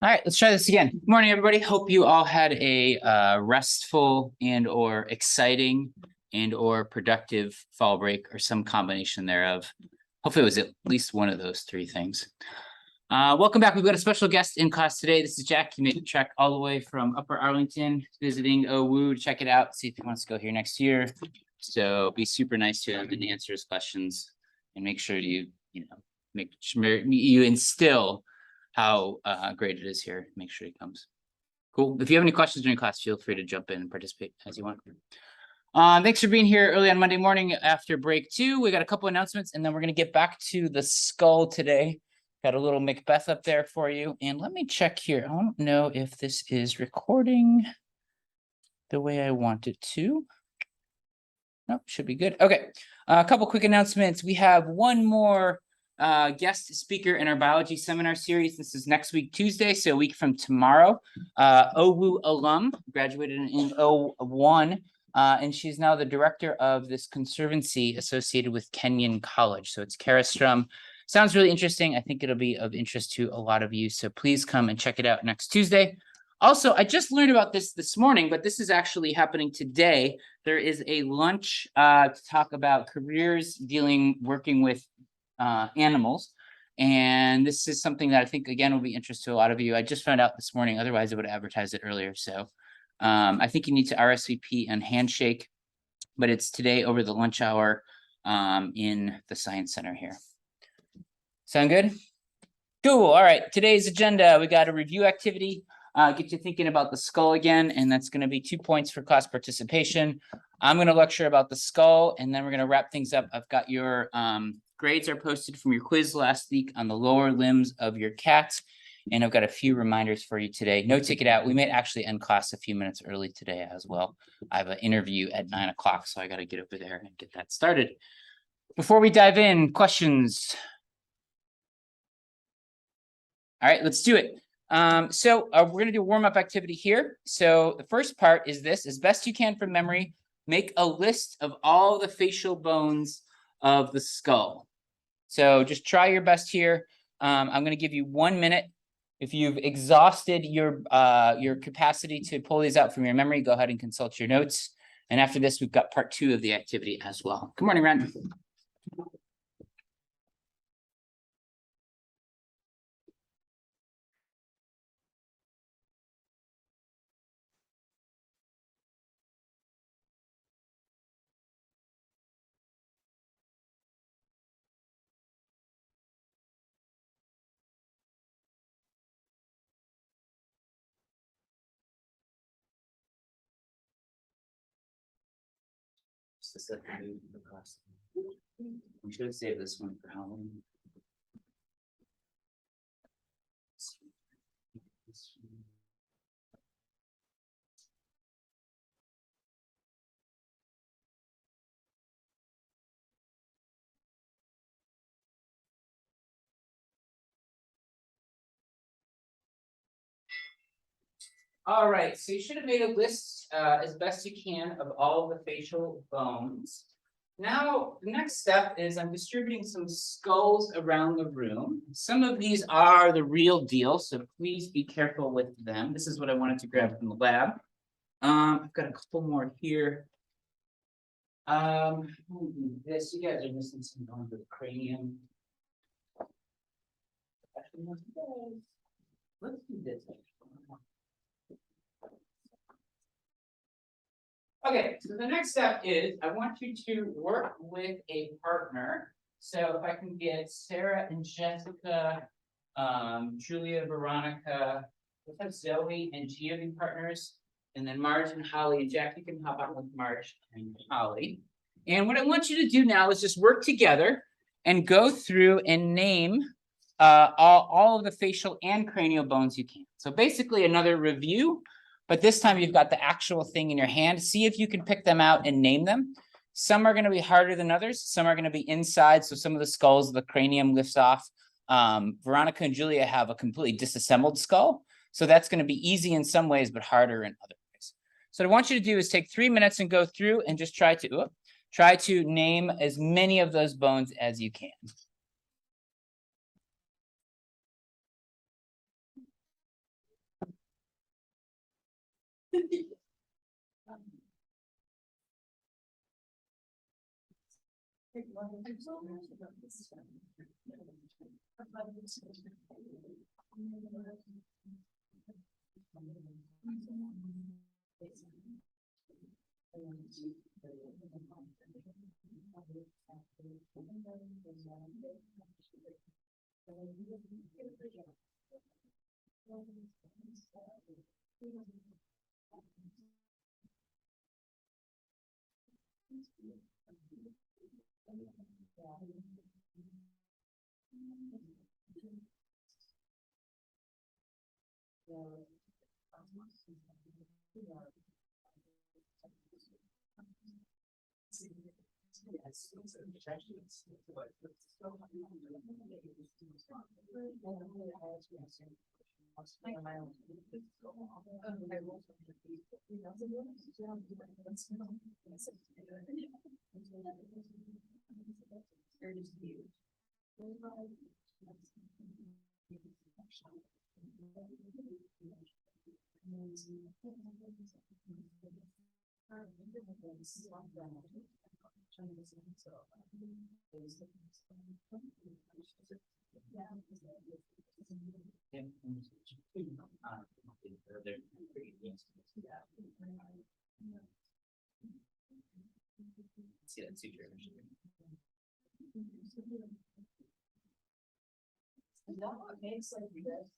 All right, let's try this again. Good morning, everybody. Hope you all had a restful and or exciting and or productive fall break or some combination thereof. Hopefully it was at least one of those three things. Welcome back. We've got a special guest in class today. This is Jack. He made the trek all the way from Upper Arlington, visiting OWU to check it out, see if he wants to go here next year. So be super nice to him and answer his questions and make sure make sure you instill how great it is here. Make sure he comes. Cool. If you have any questions during class, feel free to jump in and participate as you want. Thanks for being here early on Monday morning after break 2. We got a couple announcements, and then we're going to get back to the skull today. Got a little Macbeth up there for you. And let me check here. I don't know if this is recording the way I want it to. Nope, should be good. Okay. A couple quick announcements. We have one more guest speaker in our biology seminar series. This is next week, Tuesday, so a week from tomorrow. OWU alum, graduated in 01, and she's now the director of this conservancy associated with Kenyon College. So it's Kara Strum. Sounds really interesting. I think it'll be of interest to a lot of you. So please come and check it out next Tuesday. Also, I just learned about this morning, but this is actually happening today. There is a lunch to talk about careers working with animals. And this is something that I think, again, will be interest to a lot of you. I just found out this morning, otherwise I would have advertised it earlier. So I think you need to RSVP and handshake, but it's today over the lunch hour in the Science Center here. Sound good? Cool. All right. Today's agenda, we got a review activity. Get you thinking about the skull again, and that's going to be 2 points for class participation. I'm going to lecture about the skull, and then we're going to wrap things up. I've got your grades are posted from your quiz last week on the lower limbs of your cats, and I've got a few reminders for you today. No ticket out. We may actually end class a few minutes early today as well. I have an interview at 9 o'clock, so I got to get over there and get that started. Before we dive in, questions? All right, let's do it. So we're going to do a warm-up activity here. So the first part is this: as best you can from memory, make a list of all the facial bones of the skull. So just try your best here. I'm going to give you 1 minute. If you've exhausted your capacity to pull these out from your memory, go ahead and consult your notes. And after this, we've got part 2 of the activity as well. Good morning, Ren. We should have saved this one for Halloween. All right, so you should have made a list as best you can of all the facial bones. Now, the next step is I'm distributing some skulls around the room. Some of these are the real deal, so please be careful with them. This is what I wanted to grab from the lab. I've got a couple more here. This, you guys are missing some bones with the cranium. Let's do this. Okay, so the next step is I want you to work with a partner. So if I can get Sarah and Jessica, Julia, Veronica, let's have Zoe and Gia be partners, and then Marge and Holly, and Jack, you can hop out with Marge and Holly. And what I want you to do now is just work together and go through and name all of the facial and cranial bones you can. So basically another review. But this time you've got the actual thing in your hand. See if you can pick them out and name them. Some are going to be harder than others. Some are going to be inside. So some of the skulls, the cranium lifts off. Veronica and Julia have a completely disassembled skull. So that's going to be easy in some ways, but harder in other ways. So what I want you to do is take 3 minutes and go through and just try to name as many of those bones as you can. See that suture. Is that what makes like this?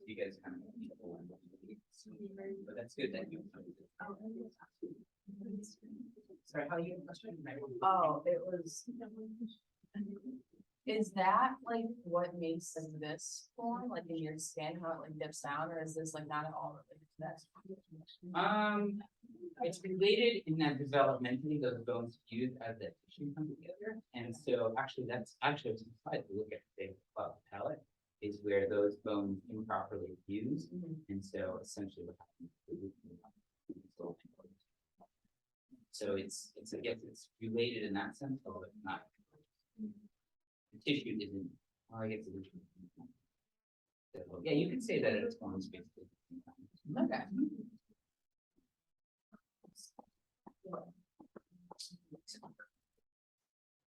You guys kind of need to hold on, but that's good that you. Sorry, how you? Oh, it was. Is that like what makes like this form, like in your skin, how it like dips down, or is this like not at all related to that? It's related in that developmentally those bones fuse as the tissue come together, and so actually that's actually it's implied to look at the cleft palate is where those bones improperly fuse, and so essentially what happens is so it's I guess it's related in that sense, although it's not. The tissue isn't. Well, I guess it is. Yeah, you can say that it's bones basically. Okay.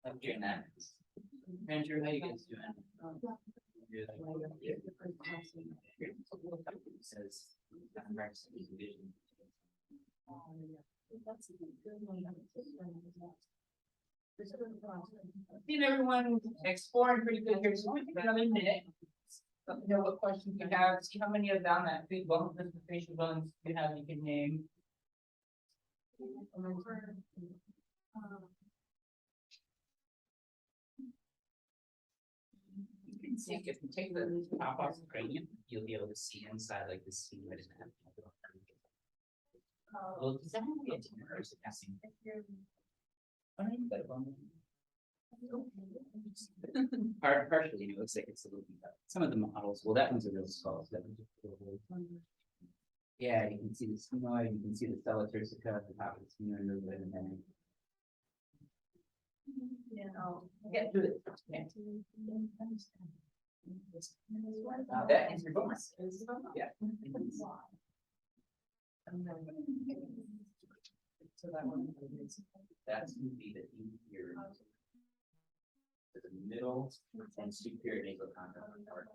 I'm doing that. Andrew, how you guys doing? Says vision. Seen everyone exploring pretty good here, so we'll take another minute. Let me know what questions you have, see how many of them that big bone, the facial bones you have you can name. You can see if you take the top off the cranium, you'll be able to see inside like the seam right in that. Well, does that have to be a tumor or is it passing? Partially, it looks like it's a little bit better. Some of the models, well, that one's a real skull. So that one's just a little yeah, you can see the sphenoid, you can see the stella turcica at the top of the sphenoid a little bit, and then I'll get through it. Yeah. That is your bonus. Yeah. So that one is that's going to be the inferior, the middle and superior nasal contact part.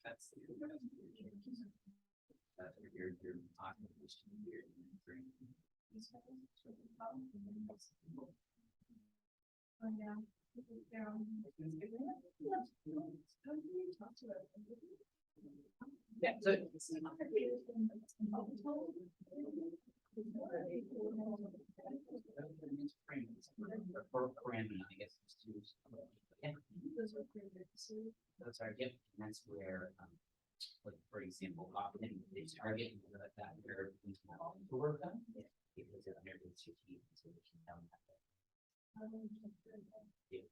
That's your occupation here. Yeah, so I guess it's two. Yeah. Those are yep, and that's where like for example, often they target that where we can work on it because it's under the so we can tell that. Yeah.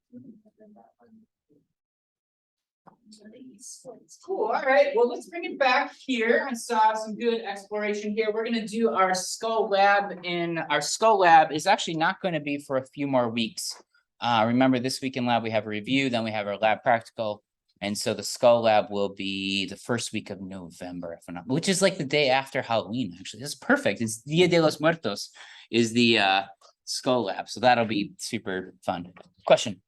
Cool. All right. Well, let's bring it back here. I saw some good exploration here. We're going to do our skull lab, and our skull lab is actually not going to be for a few more weeks. Remember, this week in lab, we have a review, then we have our lab practical. And so the skull lab will be the first week of November, if I'm not, which is like the day after Halloween, actually. That's perfect. It's Dia de los Muertos is the skull lab. So that'll be super fun. Question.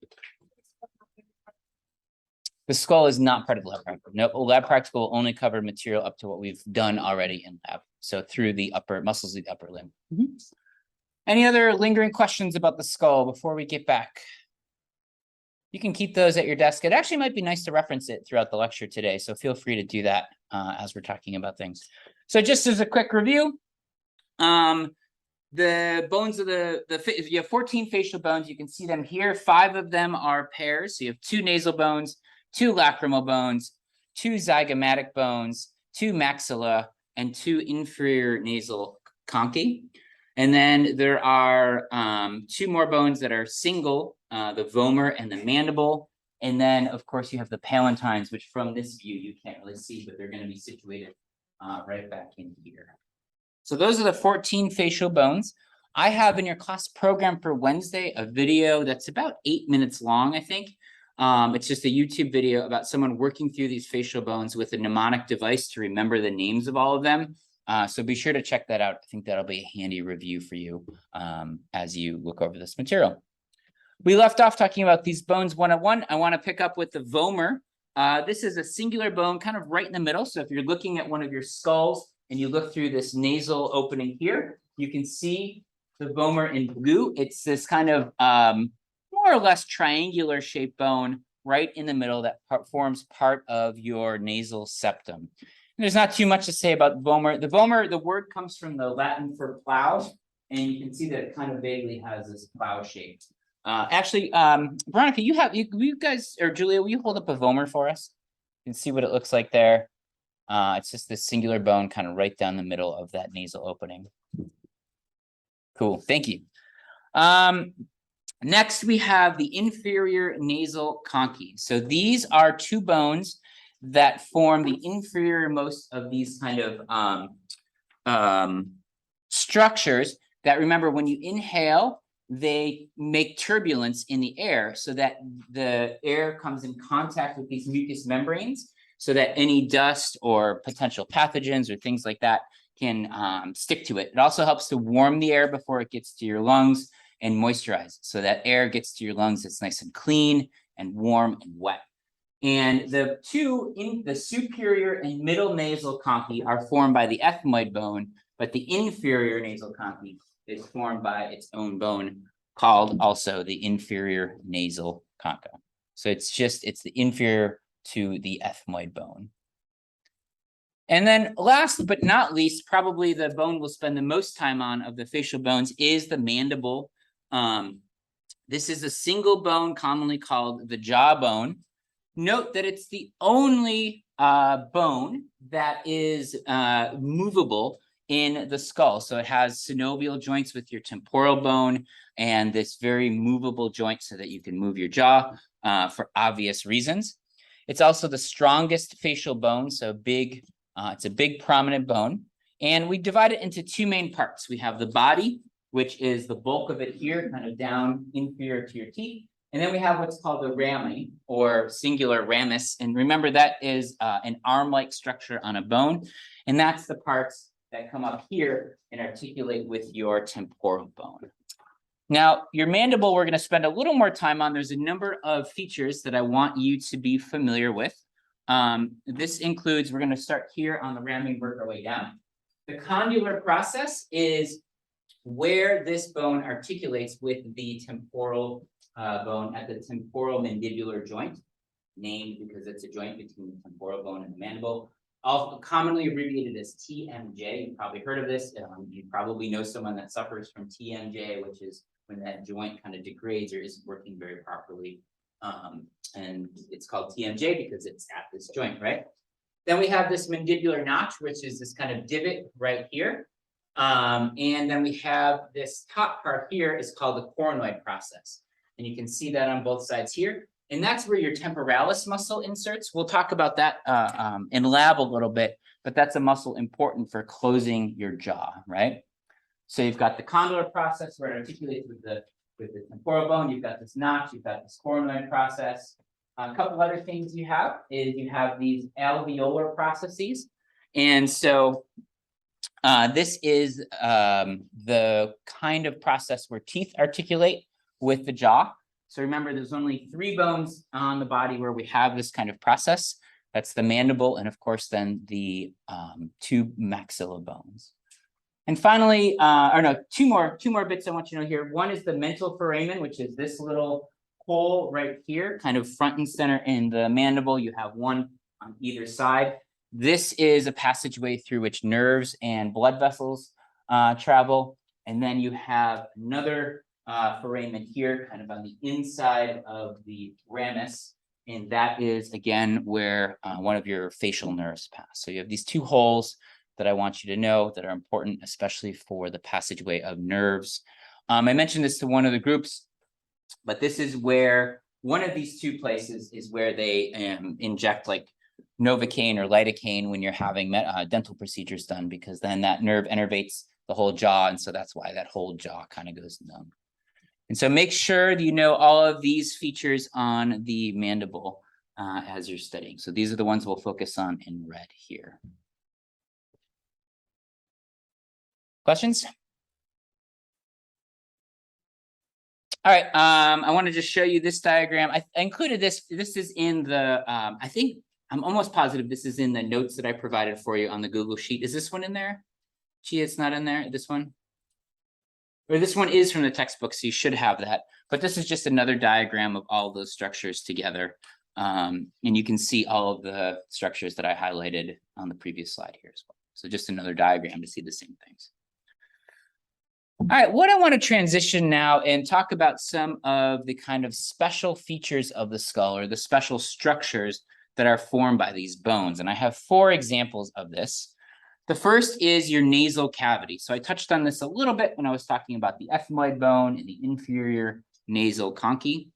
The skull is not part of the lab practical. No, lab practical will only cover material up to what we've done already in lab. So through the upper muscles of the upper limb. Any other lingering questions about the skull before we get back? You can keep those at your desk. It actually might be nice to reference it throughout the lecture today. So feel free to do that as we're talking about things. So just as a quick review, the bones of you have 14 facial bones. You can see them here. 5 of them are pairs. So you have 2 nasal bones, 2 lacrimal bones, 2 zygomatic bones, 2 maxilla, and 2 inferior nasal conchae. And then there are 2 more bones that are single, the vomer and the mandible. And then, of course, you have the palatines, which from this view, you can't really see, but they're going to be situated right back in here. So those are the 14 facial bones. I have in your class program for Wednesday a video that's about 8 minutes long, I think. It's just a YouTube video about someone working through these facial bones with a mnemonic device to remember the names of all of them. So be sure to check that out. I think that'll be a handy review for you as you look over this material. We left off talking about these bones 101. I want to pick up with the vomer. This is a singular bone kind of right in the middle. So if you're looking at one of your skulls and you look through this nasal opening here, you can see the vomer in blue. It's this kind of more or less triangular shaped bone right in the middle that forms part of your nasal septum. And there's not too much to say about vomer. The vomer, the word comes from the Latin for plow, and you can see that it kind of vaguely has this plow shape. Actually, Veronica, you guys, or Julia, will you hold up a vomer for us? You can see what it looks like there. It's just this singular bone kind of right down the middle of that nasal opening. Cool, thank you. Next, we have the inferior nasal conchae. So these are 2 bones that form the inferior most of these kind of structures that, remember, when you inhale, they make turbulence in the air so that the air comes in contact with these mucous membranes so that any dust or potential pathogens or things like that can stick to it. It also helps to warm the air before it gets to your lungs and moisturize so that air gets to your lungs. It's nice and clean and warm and wet. And the 2 in the superior and middle nasal conchae are formed by the ethmoid bone, but the inferior nasal conchae is formed by its own bone called also the inferior nasal concha. So it's the inferior to the ethmoid bone. And then last but not least, probably the bone we'll spend the most time on of the facial bones is the mandible. This is a single bone commonly called the jawbone. Note that it's the only bone that is movable in the skull. So it has synovial joints with your temporal bone and this very movable joint so that you can move your jaw for obvious reasons. It's also the strongest facial bone, so big. It's a big prominent bone. And we divide it into 2 main parts. We have the body, which is the bulk of it here, kind of down inferior to your teeth. And then we have what's called the rami, or singular ramus. And remember, that is an arm-like structure on a bone. And that's the parts that come up here and articulate with your temporal bone. Now, your mandible, we're going to spend a little more time on. There's a number of features that I want you to be familiar with. This includes, we're going to start here on the rami and work our way down. The condylar process is where this bone articulates with the temporal bone at the temporal mandibular joint, named because it's a joint between the temporal bone and the mandible. Also commonly abbreviated as TMJ. You've probably heard of this. You probably know someone that suffers from TMJ, which is when that joint kind of degrades or isn't working very properly. And it's called TMJ because it's at this joint, right? Then we have this mandibular notch, which is this kind of divot right here. And then we have this top part here is called the coronoid process. And you can see that on both sides here. And that's where your temporalis muscle inserts. We'll talk about that in lab a little bit, but that's a muscle important for closing your jaw, right? So you've got the condylar process where it articulates with the temporal bone. You've got this notch. You've got this coronoid process. A couple other things you have is you have these alveolar processes, and so this is the kind of process where teeth articulate with the jaw. So remember, there's only 3 bones on the body where we have this kind of process. That's the mandible, and of course, then the 2 maxilla bones. And finally, two more bits I want you to know here. One is the mental foramen, which is this little hole right here, kind of front and center in the mandible. You have one on either side. This is a passageway through which nerves and blood vessels travel. And then you have another foramen here, kind of on the inside of the ramus. And that is, again, where one of your facial nerves pass. So you have these 2 holes that I want you to know that are important, especially for the passageway of nerves. I mentioned this to one of the groups, but this is where one of these 2 places is where they inject like Novocaine or lidocaine when you're having dental procedures done, because then that nerve innervates the whole jaw. And so that's why that whole jaw kind of goes numb. And so make sure that you know all of these features on the mandible as you're studying. So these are the ones we'll focus on in red here. Questions? All right, I want to just show you this diagram. I included this. This is in the, I think, I'm almost positive this is in the notes that I provided for you on the Google Sheet. Is this one in there? Gee, it's not in there, this one? Or this one is from the textbook, so you should have that. But this is just another diagram of all those structures together. And you can see all of the structures that I highlighted on the previous slide here as well. So just another diagram to see the same things. All right, what I want to transition now and talk about some of the kind of special features of the skull, or the special structures that are formed by these bones. And I have 4 examples of this. The first is your nasal cavity. So I touched on this a little bit when I was talking about the ethmoid bone and the inferior nasal conchae.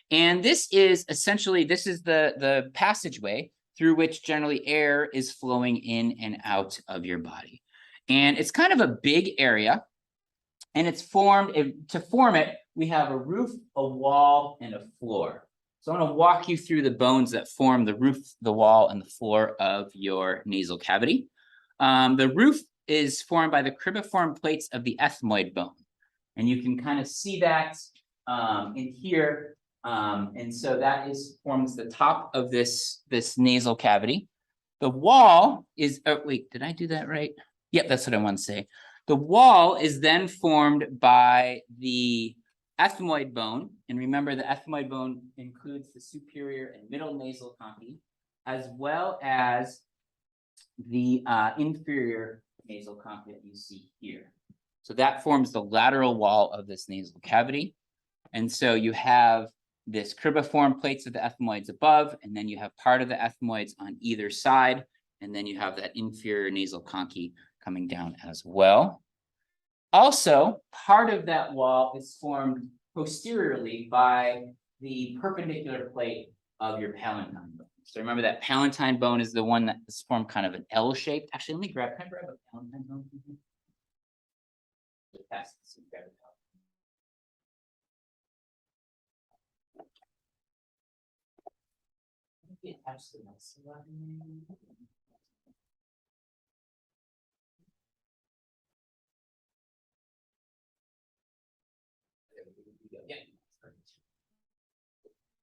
And this is essentially, this is the passageway through which generally air is flowing in and out of your body. And it's kind of a big area. And it's formed, to form it, we have a roof, a wall, and a floor. So I want to walk you through the bones that form the roof, the wall, and the floor of your nasal cavity. The roof is formed by the cribriform plates of the ethmoid bone. And you can kind of see that in here. And so that forms the top of this nasal cavity. The wall is, oh, wait, did I do that right? Yep, that's what I want to say. The wall is then formed by the ethmoid bone. And remember, the ethmoid bone includes the superior and middle nasal conchae, as well as the inferior nasal conchae that you see here. So that forms the lateral wall of this nasal cavity. And so you have this cribriform plates of the ethmoids above, and then you have part of the ethmoids on either side, and then you have that inferior nasal conchae coming down as well. Also, part of that wall is formed posteriorly by the perpendicular plate of your palatine bone. So remember that palatine bone is the one that is formed kind of an L shape. Actually, let me grab, can I grab a palatine bone from here? Pass this and grab it. Attach the maxilla. Yeah.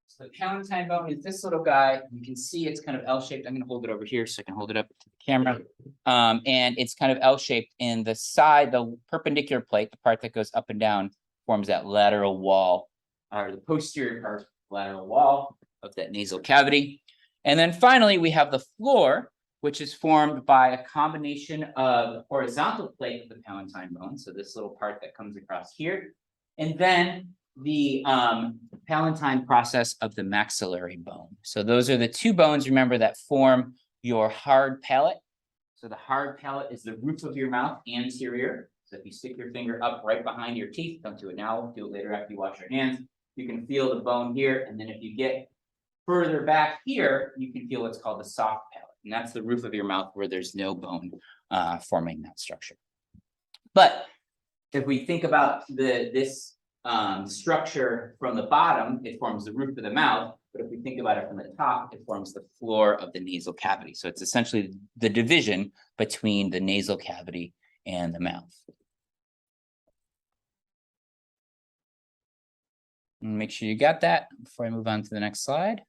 So the palatine bone is this little guy. You can see it's kind of L-shaped. I'm going to hold it over here so I can hold it up to the camera. And it's kind of L-shaped in the side, the perpendicular plate, the part that goes up and down, forms that lateral wall, or the posterior part, lateral wall of that nasal cavity. And then finally, we have the floor, which is formed by a combination of the horizontal plate of the palatine bone. So this little part that comes across here. And then the palatine process of the maxillary bone. So those are the 2 bones, remember, that form your hard palate. So the hard palate is the roof of your mouth, anterior. So if you stick your finger up right behind your teeth, don't do it now, do it later after you wash your hands. You can feel the bone here. And then if you get Further back here, you can feel what's called the soft palate, and that's the roof of your mouth where there's no bone forming that structure. But if we think about this structure from the bottom, it forms the roof of the mouth. But if we think about it from the top, it forms the floor of the nasal cavity. So it's essentially the division between the nasal cavity and the mouth. And make sure you got that before I move on to the next slide.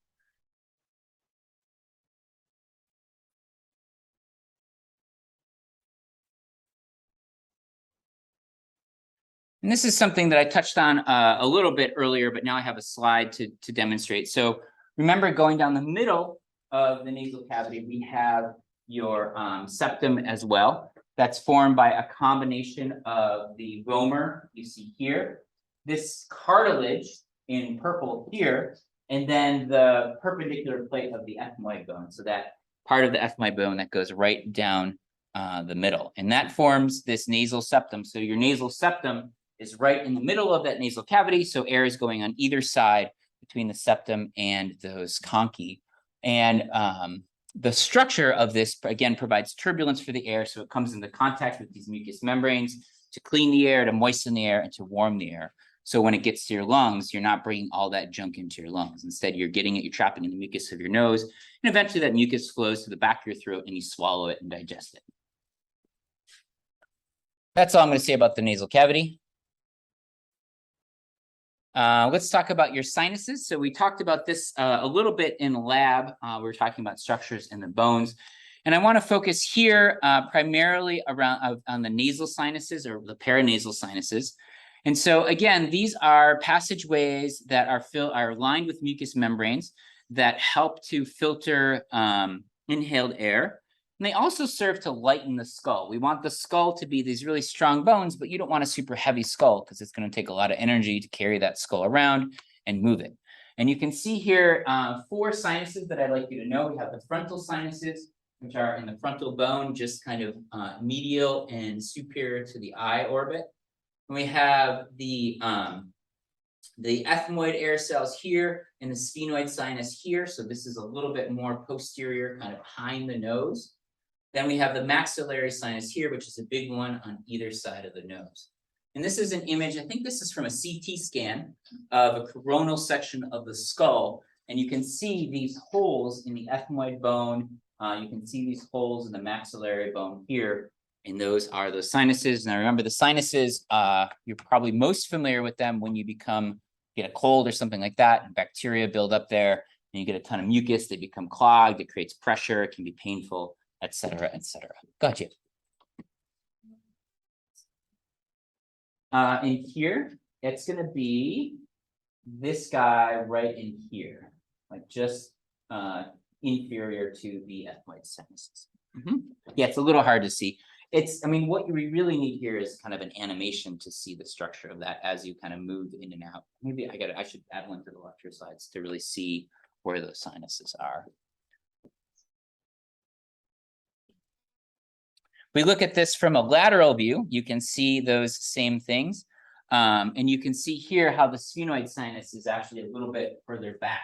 And this is something that I touched on a little bit earlier, but now I have a slide to demonstrate. So remember, going down the middle of the nasal cavity, we have your septum as well. That's formed by a combination of the vomer you see here, this cartilage in purple here, and then the perpendicular plate of the ethmoid bone. So that part of the ethmoid bone that goes right down the middle. And that forms this nasal septum. So your nasal septum is right in the middle of that nasal cavity. So air is going on either side between the septum and those conchae. And the structure of this, again, provides turbulence for the air. So it comes into contact with these mucous membranes to clean the air, to moisten the air, and to warm the air. So when it gets to your lungs, you're not bringing all that junk into your lungs. Instead, you're getting it, you're trapping in the mucus of your nose. And eventually that mucus flows to the back of your throat and you swallow it and digest it. That's all I'm going to say about the nasal cavity. Let's talk about your sinuses. So we talked about this a little bit in lab. We were talking about structures in the bones. And I want to focus here primarily around on the nasal sinuses or the paranasal sinuses. And so again, these are passageways that are lined with mucous membranes that help to filter inhaled air. And they also serve to lighten the skull. We want the skull to be these really strong bones, but you don't want a super heavy skull because it's going to take a lot of energy to carry that skull around and move it. And you can see here 4 sinuses that I'd like you to know. We have the frontal sinuses, which are in the frontal bone, just kind of medial and superior to the eye orbit. And we have the ethmoid air cells here and the sphenoid sinus here. So this is a little bit more posterior, kind of behind the nose. Then we have the maxillary sinus here, which is a big one on either side of the nose. And this is an image, I think this is from a CT scan of a coronal section of the skull. And you can see these holes in the ethmoid bone. You can see these holes in the maxillary bone here. And those are the sinuses. Now remember, the sinuses, you're probably most familiar with them when you get a cold or something like that, and bacteria build up there, and you get a ton of mucus, they become clogged, it creates pressure, it can be painful, et cetera, et cetera. Gotcha. In here, it's going to be this guy right in here, like just inferior to the ethmoid sinuses. Yeah, it's a little hard to see. I mean, what we really need here is kind of an animation to see the structure of that as you kind of move in and out. Maybe I should add one to the lecture slides to really see where those sinuses are. We look at this from a lateral view, you can see those same things. And you can see here how the sphenoid sinus is actually a little bit further back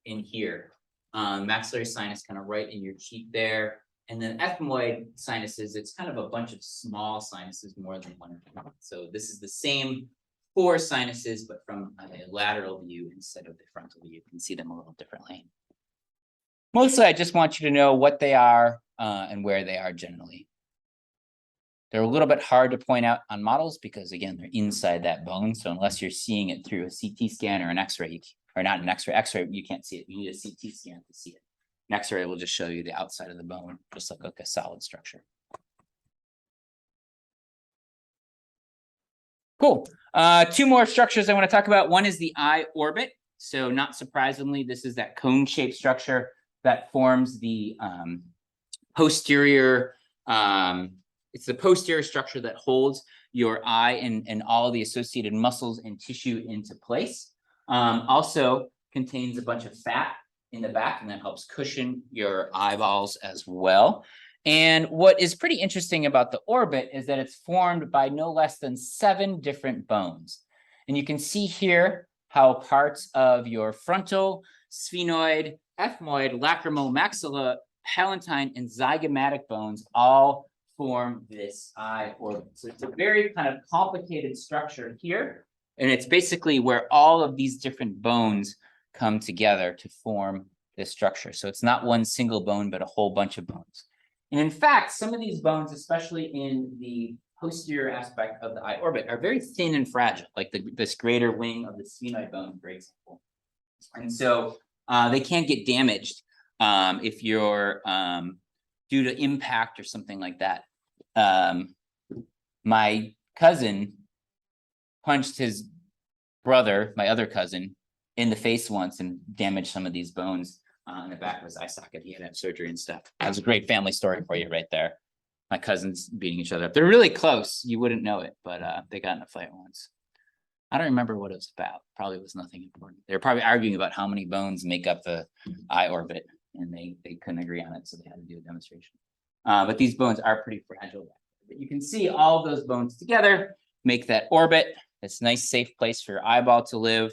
in here. Maxillary sinus kind of right in your cheek there. And then ethmoid sinuses, it's kind of a bunch of small sinuses, more than one. So this is the same 4 sinuses, but from a lateral view instead of the frontal view. You can see them a little differently. Mostly, I just want you to know what they are and where they are generally. They're a little bit hard to point out on models because, again, they're inside that bone. So unless you're seeing it through a CT scan or an X-ray, or not an X-ray, you can't see it. You need a CT scan to see it. An X-ray will just show you the outside of the bone, just like a solid structure. Cool. 2 more structures I want to talk about. One is the eye orbit. So not surprisingly, this is that cone-shaped structure that forms the posterior. It's the posterior structure that holds your eye and all the associated muscles and tissue into place. Also contains a bunch of fat in the back, and that helps cushion your eyeballs as well. And what is pretty interesting about the orbit is that it's formed by no less than 7 different bones. And you can see here how parts of your frontal, sphenoid, ethmoid, lacrimal, maxilla, palatine, and zygomatic bones all form this eye orbit. So it's a very kind of complicated structure here. And it's basically where all of these different bones come together to form this structure. So it's not one single bone, but a whole bunch of bones. And in fact, some of these bones, especially in the posterior aspect of the eye orbit, are very thin and fragile, like this greater wing of the sphenoid bone, for example. And so they can get damaged if you're due to impact or something like that. My cousin punched his brother, my other cousin, in the face once and damaged some of these bones in the back of his eye socket. He had to have surgery and stuff. That was a great family story for you right there. My cousins beating each other up. They're really close. You wouldn't know it, but they got in a fight once. I don't remember what it was about. Probably was nothing important. They were probably arguing about how many bones make up the eye orbit, and they couldn't agree on it, so they had to do a demonstration. But these bones are pretty fragile. But you can see all of those bones together make that orbit. This nice, safe place for your eyeball to live.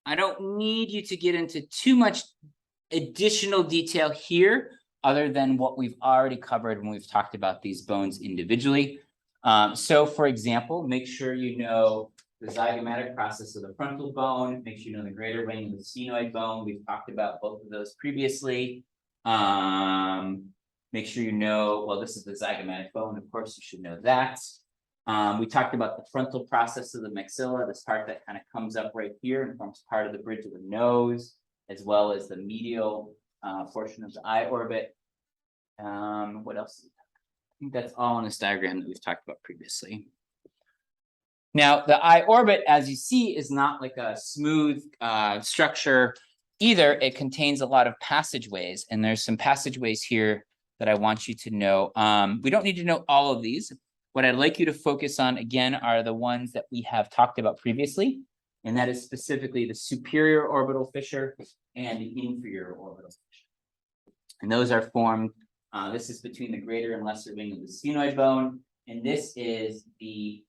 I don't need you to get into too much additional detail here, other than what we've already covered when we've talked about these bones individually. So for example, make sure you know the zygomatic process of the frontal bone, make sure you know the greater wing of the sphenoid bone. We've talked about both of those previously. Make sure you know, well, this is the zygomatic bone, of course, you should know that. We talked about the frontal process of the maxilla, this part that kind of comes up right here and forms part of the bridge of the nose, as well as the medial portion of the eye orbit. What else? I think that's all in this diagram that we've talked about previously. Now, the eye orbit, as you see, is not like a smooth structure either. It contains a lot of passageways, and there's some passageways here that I want you to know. We don't need to know all of these. What I'd like you to focus on, again, are the ones that we have talked about previously, and that is specifically the superior orbital fissure and the inferior orbital fissure. And those are formed, this is between the greater and lesser wing of the sphenoid bone, and this is the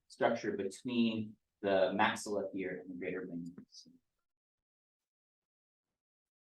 structure between the maxilla here and the greater wing.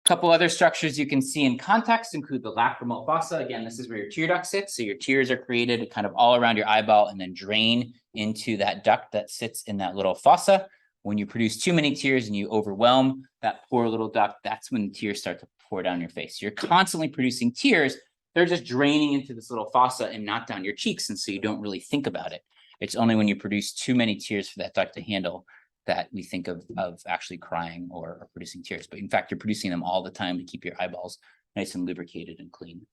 A couple other structures you can see in context include the lacrimal fossa. Again, this is where your tear duct sits. So your tears are created kind of all around your eyeball and then drain into that duct that sits in that little fossa. When you produce too many tears and you overwhelm that poor little duct, that's when the tears start to pour down your face. You're constantly producing tears. They're just draining into this little fossa and not down your cheeks. And so you don't really think about it. It's only when you produce too many tears for that duct to handle that we think of actually crying or producing tears. But in fact, you're producing them all the time to keep your eyeballs nice and lubricated and clean.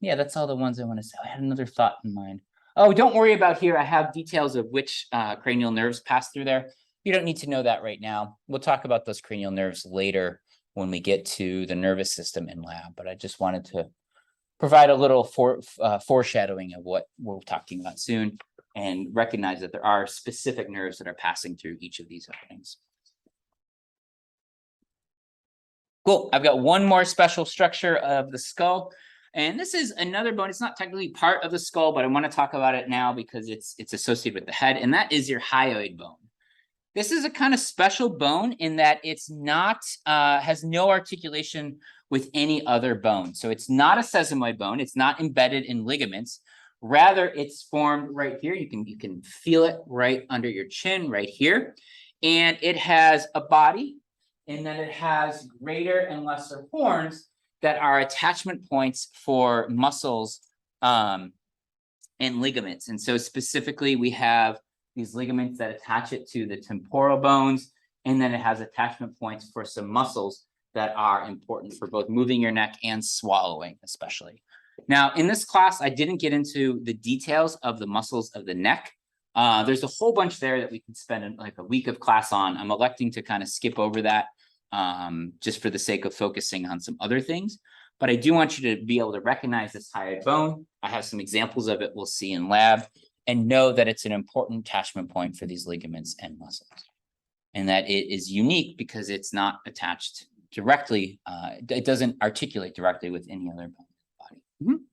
Yeah, that's all the ones I want to say. I had another thought in mind. Oh, don't worry about here. I have details of which cranial nerves pass through there. You don't need to know that right now. We'll talk about those cranial nerves later when we get to the nervous system in lab. But I just wanted to provide a little foreshadowing of what we're talking about soon, and recognize that there are specific nerves that are passing through each of these openings. Cool. I've got one more special structure of the skull, and this is another bone. It's not technically part of the skull, but I want to talk about it now because it's associated with the head, and that is your hyoid bone. This is a kind of special bone in that it's not has no articulation with any other bone. So it's not a sesamoid bone. It's not embedded in ligaments. Rather, it's formed right here. You can feel it right under your chin right here. And it has a body, and then it has greater and lesser horns that are attachment points for muscles and ligaments. And so specifically, we have these ligaments that attach it to the temporal bones, and then it has attachment points for some muscles that are important for both moving your neck and swallowing, especially. Now, in this class, I didn't get into the details of the muscles of the neck. There's a whole bunch there that we could spend like a week of class on. I'm electing to kind of skip over that just for the sake of focusing on some other things. But I do want you to be able to recognize this hyoid bone. I have some examples of it we'll see in lab, and know that it's an important attachment point for these ligaments and muscles. And that it is unique because it's not attached directly, it doesn't articulate directly with any other bone in the body.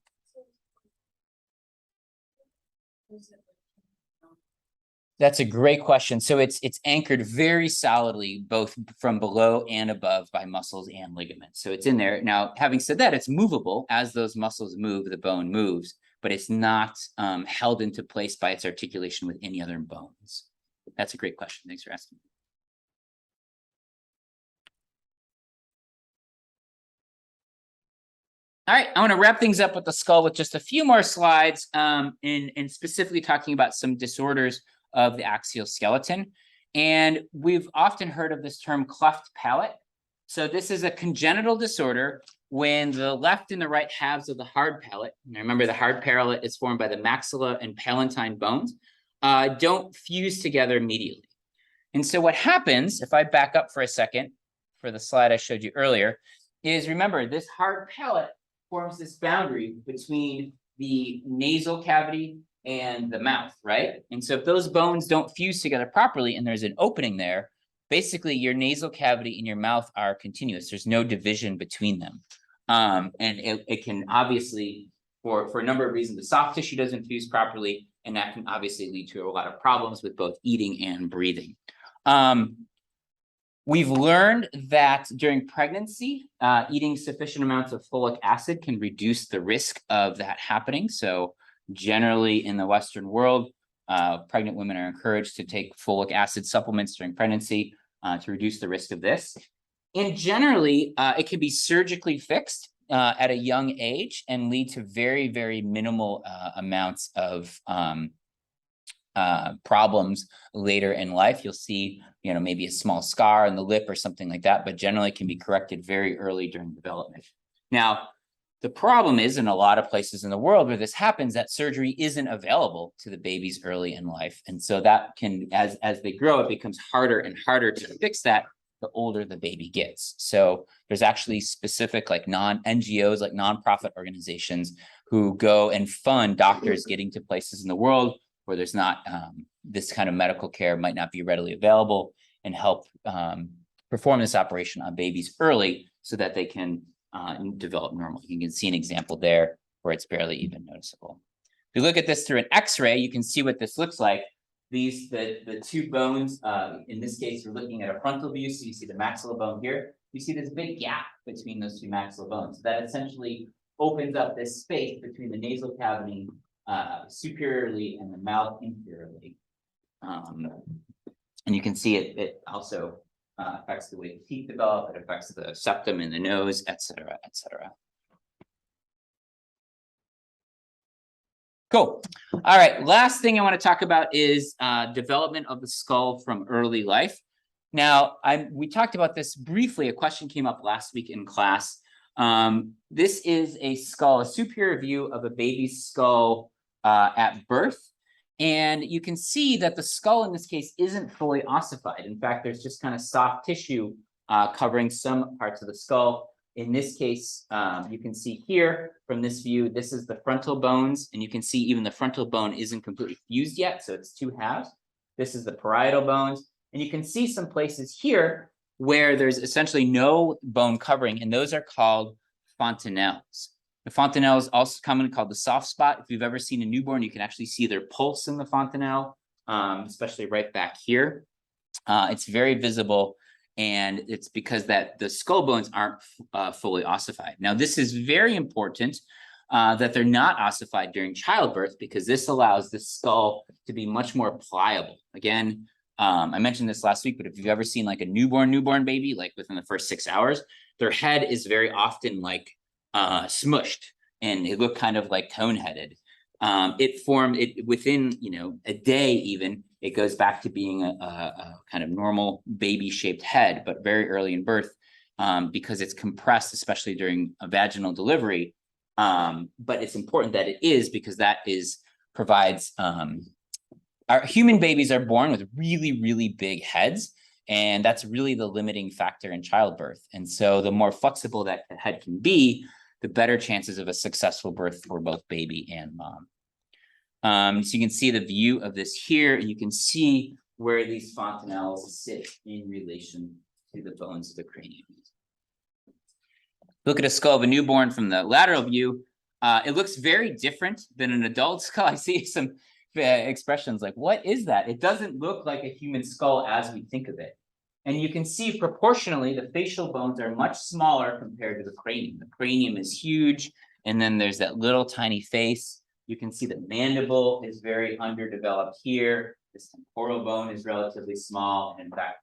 That's a great question. So it's anchored very solidly, both from below and above by muscles and ligaments. So it's in there. Now, having said that, it's movable. As those muscles move, the bone moves, but it's not held into place by its articulation with any other bones. That's a great question. Thanks for asking. All right, I want to wrap things up with the skull with just a few more slides, and specifically talking about some disorders of the axial skeleton. And we've often heard of this term cleft palate. So this is a congenital disorder when the left and the right halves of the hard palate, and remember the hard palate is formed by the maxilla and palatine bones, don't fuse together immediately. And so what happens, if I back up for a second for the slide I showed you earlier, is remember this hard palate forms this boundary between the nasal cavity and the mouth, right? And so if those bones don't fuse together properly and there's an opening there, basically your nasal cavity and your mouth are continuous. There's no division between them. And it can obviously, for a number of reasons, the soft tissue doesn't fuse properly, and that can obviously lead to a lot of problems with both eating and breathing. We've learned that during pregnancy, eating sufficient amounts of folic acid can reduce the risk of that happening. So generally in the Western world, pregnant women are encouraged to take folic acid supplements during pregnancy to reduce the risk of this. And generally, it can be surgically fixed at a young age and lead to very, very minimal amounts of problems later in life. You'll see, maybe a small scar on the lip or something like that, but generally can be corrected very early during development. Now, the problem is in a lot of places in the world where this happens, that surgery isn't available to the babies early in life. And so that can, as they grow, it becomes harder and harder to fix that the older the baby gets. So there's actually specific like NGOs, like nonprofit organizations who go and fund doctors getting to places in the world where there's not this kind of medical care might not be readily available, and help perform this operation on babies early so that they can develop normally. You can see an example there where it's barely even noticeable. If you look at this through an X-ray, you can see what this looks like. The two bones, in this case, we're looking at a frontal view, so you see the maxilla bone here. You see this big gap between those two maxilla bones. So that essentially opens up this space between the nasal cavity superiorly and the mouth inferiorly. And you can see it also affects the way the teeth develop, it affects the septum in the nose, et cetera, et cetera. Cool. All right, last thing I want to talk about is development of the skull from early life. Now, we talked about this briefly. A question came up last week in class. This is a skull, a superior view of a baby's skull at birth. And you can see that the skull in this case isn't fully ossified. In fact, there's just kind of soft tissue covering some parts of the skull. In this case, you can see here from this view, this is the frontal bones, and you can see even the frontal bone isn't completely fused yet, so it's two halves. This is the parietal bones, and you can see some places here where there's essentially no bone covering, and those are called fontanelles. The fontanelle is also commonly called the soft spot. If you've ever seen a newborn, you can actually see their pulse in the fontanelle, especially right back here. It's very visible, and it's because that the skull bones aren't fully ossified. Now, this is very important that they're not ossified during childbirth, because this allows the skull to be much more pliable. Again, I mentioned this last week, but if you've ever seen like a newborn baby, like within the first 6 hours, their head is very often like smushed, and it looked kind of like cone-headed. It formed within a day. Even it goes back to being a kind of normal baby-shaped head, but very early in birth, because it's compressed, especially during a vaginal delivery. But it's important that it is, because that provides our human babies are born with really, really big heads, and that's really the limiting factor in childbirth. And so the more flexible that head can be, the better chances of a successful birth for both baby and mom. So you can see the view of this here, and you can see where these fontanelles sit in relation to the bones of the cranium. Look at a skull of a newborn from the lateral view. It looks very different than an adult skull. I see some expressions like, what is that? It doesn't look like a human skull as we think of it. And you can see proportionally, the facial bones are much smaller compared to the cranium. The cranium is huge, and then there's that little tiny face. You can see the mandible is very underdeveloped here. This temporal bone is relatively small, and in fact,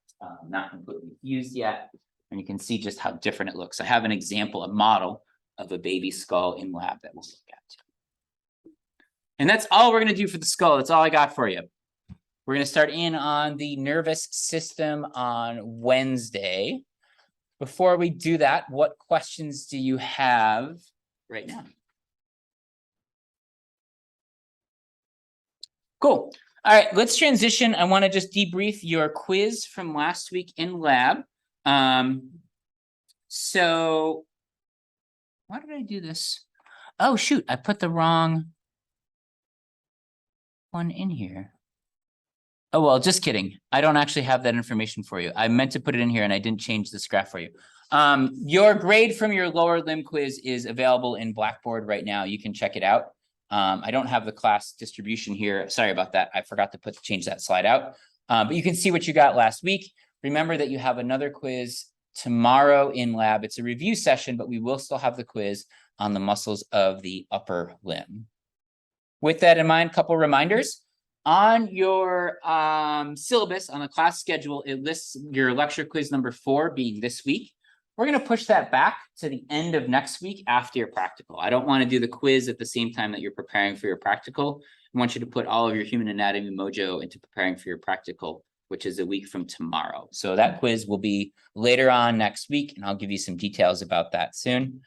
not completely fused yet. And you can see just how different it looks. I have an example, a model of a baby skull in lab that we'll look at. And that's all we're going to do for the skull. That's all I got for you. We're going to start in on the nervous system on Wednesday. Before we do that, what questions do you have right now? Cool. All right, let's transition. I want to just debrief your quiz from last week in lab. So why did I do this? Oh, shoot, I put the wrong one in here. Oh, well, just kidding. I don't actually have that information for you. I meant to put it in here and I didn't change this graph for you. Your grade from your lower limb quiz is available in Blackboard right now. You can check it out. I don't have the class distribution here. Sorry about that. I forgot to change that slide out. But you can see what you got last week. Remember that you have another quiz tomorrow in lab. It's a review session, but we will still have the quiz on the muscles of the upper limb. With that in mind, a couple reminders. On your syllabus, on the class schedule, it lists your lecture quiz number 4 being this week. We're going to push that back to the end of next week after your practical. I don't want to do the quiz at the same time that you're preparing for your practical. I want you to put all of your human anatomy mojo into preparing for your practical, which is a week from tomorrow. So that quiz will be later on next week, and I'll give you some details about that soon.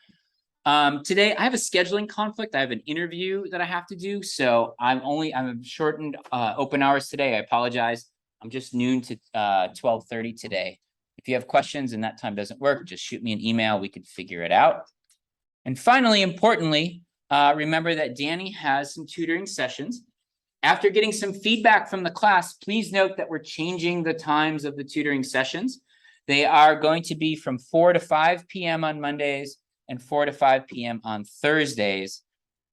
Today I have a scheduling conflict. I have an interview that I have to do. So I'm shortened open hours today. I apologize. I'm just noon to 12:30 today. If you have questions and that time doesn't work, just shoot me an email. We could figure it out. And finally, importantly, remember that Danny has some tutoring sessions. After getting some feedback from the class, please note that we're changing the times of the tutoring sessions. They are going to be from 4 to 5 p.m. on Mondays and 4 to 5 p.m. on Thursdays.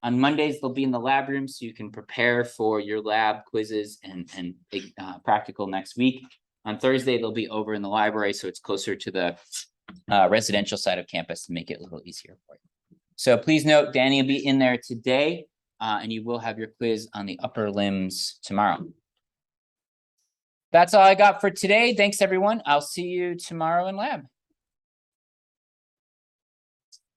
On Mondays, they'll be in the lab room so you can prepare for your lab quizzes and practical next week. On Thursday, they'll be over in the library, so it's closer to the residential side of campus to make it a little easier for you. So please note, Danny will be in there today, and you will have your quiz on the upper limbs tomorrow. That's all I got for today. Thanks, everyone. I'll see you tomorrow in lab.